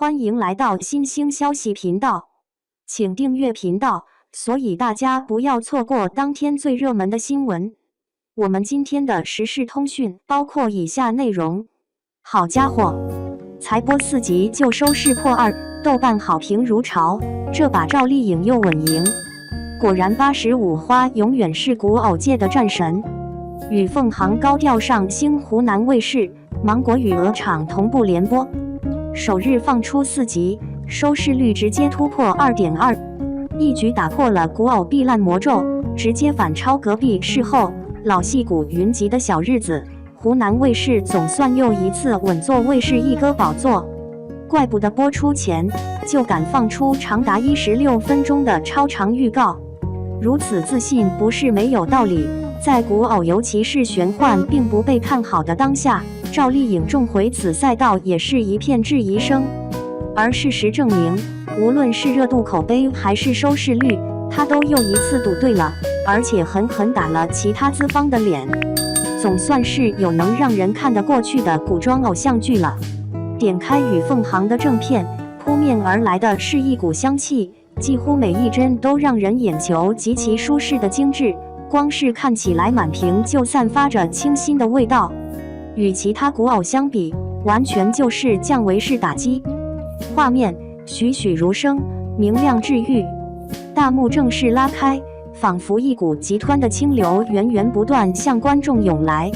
欢迎来到新兴消息频道，请订阅频道，所以大家不要错过当天最热门的新闻。我们今天的时事通讯包括以下内容：好家伙，才播4集就收视破2，豆瓣好评如潮，这把赵丽颖又稳赢。果然85花永远是古偶界的战神。与凤航高调上星湖南卫视，芒果与鹅厂同步联播，首日放出4集，收视率直接突破 2.2， 一举打破了古偶避烂魔咒，直接反超隔壁视后老戏骨云集的小日子。湖南卫视总算又一次稳坐卫视一哥宝座，怪不得播出前就敢放出长达16分钟的超长预告，如此自信不是没有道理。在古偶尤其是玄幻并不被看好的当下，赵丽颖重回此赛道也是一片质疑声。而事实证明，无论是热度口碑还是收视率，她都又一次赌对了，而且狠狠打了其他资方的脸。总算是有能让人看得过去的古装偶像剧了。点开与凤航的正片，扑面而来的是一股香气，几乎每一帧都让人眼球极其舒适的精致。光是看起来满屏就散发着清新的味道，与其他古偶相比，完全就是降维式打击。画面栩栩如生，明亮治愈，大幕正式拉开，仿佛一股急湍的清流源源不断向观众涌来。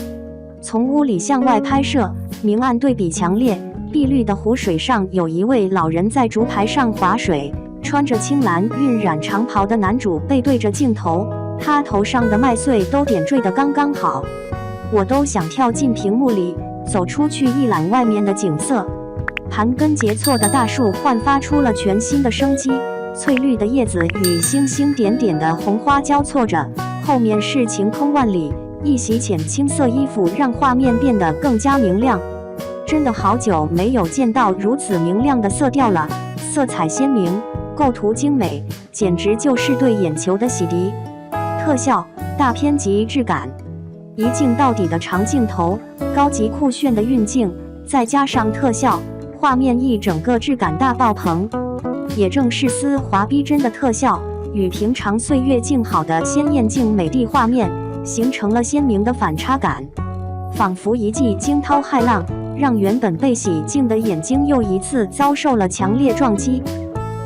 从屋里向外拍摄，明暗对比强烈，碧绿的湖水上有一位老人在竹排上划水，穿着青蓝晕染长袍的男主背对着镜头，他头上的麦穗都点缀得刚刚好，我都想跳进屏幕里，走出去一览外面的景色。盘根结错的大树焕发出了全新的生机，翠绿的叶子与星星点点的红花交错着，后面是晴空万里，一袭浅青色衣服让画面变得更加明亮。真的好久没有见到如此明亮的色调了，色彩鲜明，构图精美，简直就是对眼球的洗涤。特效大片级质感，一镜到底的长镜头，高级酷炫的运镜，再加上特效，画面一整个质感大爆棚。也正是丝滑逼真的特效，与平常岁月静好的鲜艳静美的画面，形成了鲜明的反差感，仿佛一记惊涛骇浪，让原本被洗净的眼睛又一次遭受了强烈撞击，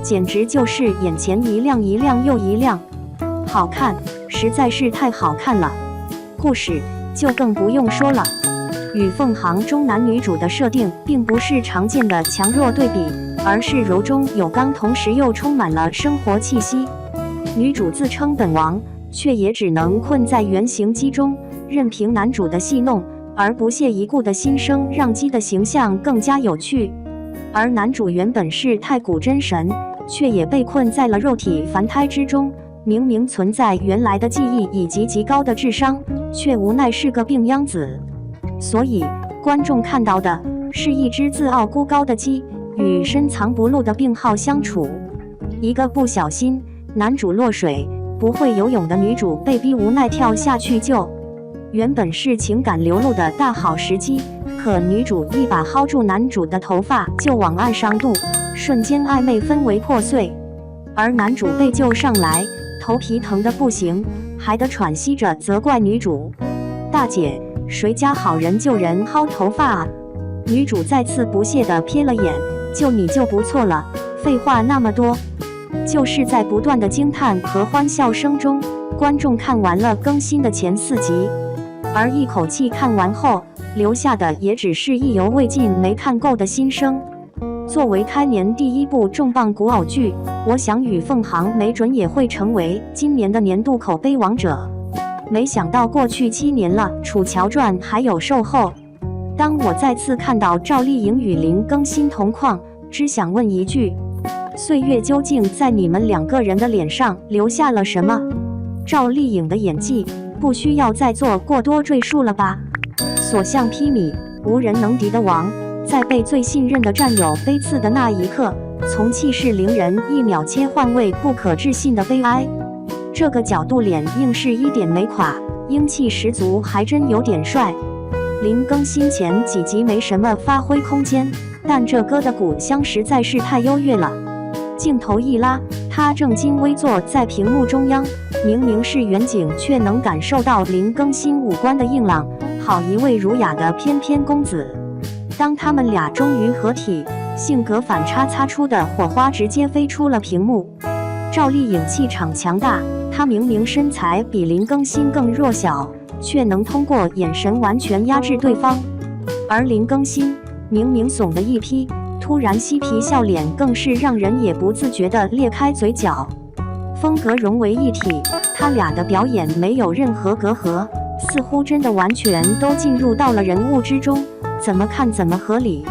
简直就是眼前一亮一亮又一亮。好看，实在是太好看了。故事就更不用说了，与凤航中男女主的设定并不是常见的强弱对比，而是柔中有刚，同时又充满了生活气息。女主自称本王，却也只能困在原型机中，任凭男主的戏弄，而不屑一顾的心声让姬的形象更加有趣。而男主原本是太古真神，却也被困在了肉体凡胎之中，明明存在原来的记忆以及极高的智商，却无奈是个病秧子。所以观众看到的是一只自傲孤高的鸡与深藏不露的病号相处。一个不小心，男主落水，不会游泳的女主被逼无奈跳下去救。原本是情感流露的大好时机，可女主一把薅住男主的头发就往岸上渡，瞬间暧昧氛围破碎。而男主被救上来，头皮疼得不行，还得喘息着责怪女主：大姐，谁家好人救人薅头发啊？女主再次不屑地瞥了眼：救你就不错了，废话那么多。就是在不断的惊叹和欢笑声中，观众看完了更新的前4集，而一口气看完后，留下的也只是意犹未尽没看够的心声。作为开年第1部重磅古偶剧，我想与凤航没准也会成为今年的年度口碑王者。没想到过去7年了，《楚乔传》还有售后。当我再次看到赵丽颖与林更新同框，只想问一句：岁月究竟在你们2个人的脸上留下了什么？赵丽颖的演技不需要再做过多赘述了吧？所向披靡，无人能敌的王，在被最信任的战友背刺的那一刻，从气势凌人1秒切换为不可置信的悲哀。这个角度脸硬是一点没垮，英气十足，还真有点帅。林更新前几集没什么发挥空间，但这歌的古香实在是太优越了。镜头一拉，他正襟危坐在屏幕中央，明明是远景，却能感受到林更新五官的硬朗，好一位儒雅的翩翩公子。当他们俩终于合体，性格反差擦出的火花直接飞出了屏幕。赵丽颖气场强大，她明明身材比林更新更弱小，却能通过眼神完全压制对方。而林更新明明怂的一批，突然嬉皮笑脸，更是让人也不自觉地裂开嘴角。风格融为一体，他俩的表演没有任何隔阂，似乎真的完全都进入到了人物之中，怎么看怎么合理。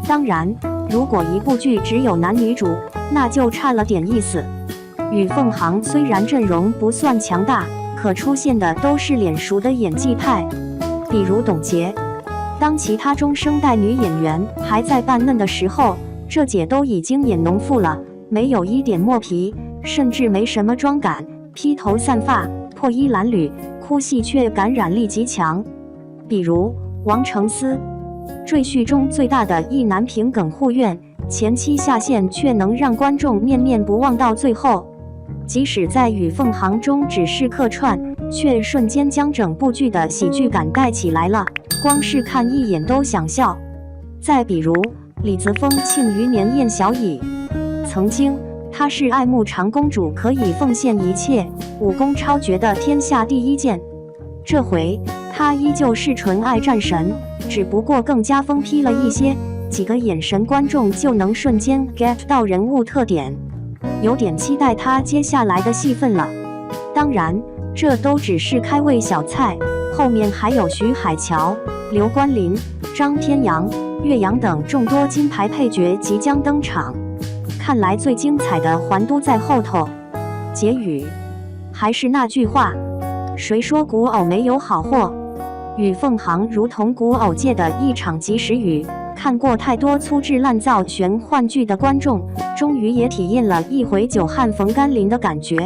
当然，如果一部剧只有男女主，那就差了点意思。与凤航虽然阵容不算强大，可出现的都是脸熟的演技派，比如董洁。当其他中生代女演员还在扮嫩的时候，这姐都已经演农妇了，没有一点磨皮，甚至没什么妆感，披头散发，破衣褴褛，哭戏却感染力极强。比如王承思，赘婿中最大的意难平耿护院，前期下线却能让观众念念不忘到最后，即使在与凤航中只是客串，却瞬间将整部剧的喜剧感带起来了，光是看一眼都想笑。再比如李子峰《庆余年》燕小乙，曾经她是爱慕长公主，可以奉献一切，武功超绝的天下第一剑。这回她依旧是纯爱战神，只不过更加疯批了一些，几个眼神观众就能瞬间 get 到人物特点，有点期待她接下来的戏份了。当然，这都只是开胃小菜，后面还有徐海乔、刘关霖、张天阳、岳阳等众多金牌配角即将登场。看来最精彩的还都在后头。结语，还是那句话，谁说古偶没有好货？与凤航如同古偶界的一场及时雨。看过太多粗制滥造玄幻剧的观众，终于也体验了一回久旱逢甘霖的感觉。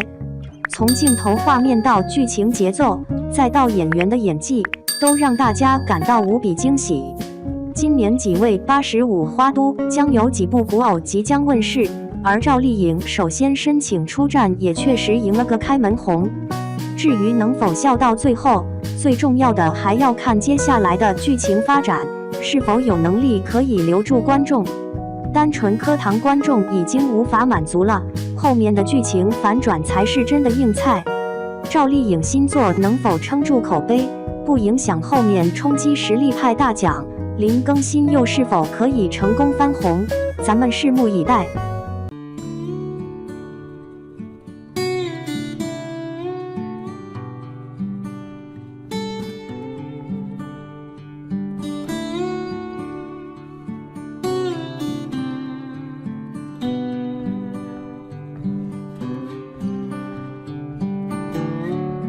从镜头画面到剧情节奏，再到演员的演技，都让大家感到无比惊喜。今年几位85花都将有几部古偶即将问世，而赵丽颖首先申请出战，也确实赢了个开门红。至于能否笑到最后，最重要的还要看接下来的剧情发展，是否有能力可以留住观众。单纯磕糖观众已经无法满足了，后面的剧情反转才是真的硬菜。赵丽颖新作能否撑住口碑，不影响后面冲击实力派大奖，林更新又是否可以成功翻红，咱们拭目以待。